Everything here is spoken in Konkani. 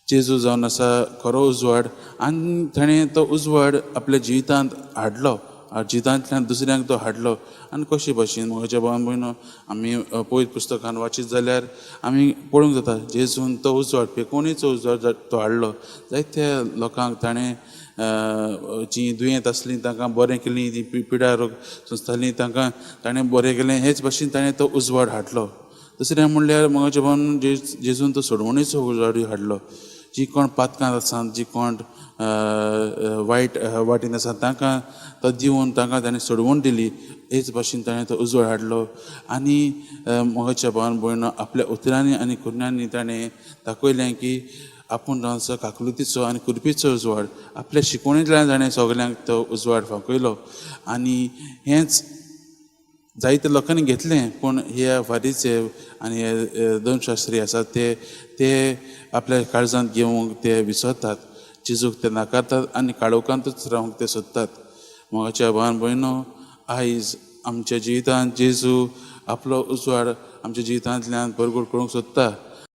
जेजू जावन आसा खरो उजवाड आनी ताणें तो उजवाड आपल्या जिवितांत हाडलो, जिवितांतल्यान दुसऱ्यांक तो हाडलो. आनी कशे भाशेन म्हज्या भावान भयणो आमी पवित्र पुस्तकान वाचीत जाल्यार आमी पळोवंक जाता जेजून तो उजवाड फेकोणीचो उजवाड तो हाडलो. जायत्या लोकांक ताणें जीं दुयेंत आसलीं तांकां बरें केलीं, तीं पिड्यार सोंसतालीं तांकां ताणें बरें केलें. हेच भाशेन ताणें तो उजवाड हाडलो. दुसरें म्हणल्यार म्हज्या भावान जेजून तो सोडवणीचो उजवाड हाडलो. जी कोण पातकांत आसात, जी कोण वायट वाटेन आसा तांकां तो दिवन तांकां ताणें सोडवण दिली. हेच भाशेन ताणें तो उजवाड हाडलो. आनी म्हज्या भावान भयणो आपल्या उतरांनी आनी कुरण्यांनी ताणें दाखयलें की आपूण जावन काकुलतीचो आनी कुरपीचो उजवाड आपल्या शिकवणींतल्यान ताणें सगल्यांक तो उजवाड फांकयलो. आनी हेंच जायते लोकांनी घेतलें, पूण हे फारीचे आनी हे दोन शास्त्री आसात ते आपल्या काळजांत घेवंक ते विसरतात. जेजूक ते नाकारतात आनी काळोखांतूच रावंक ते सोदतात. म्हज्या भावान भयणो, आयज आमच्या जिवितांत जेजू आपलो उजवाड आमच्या जिवितांतल्यान परगट करूंक सोदता.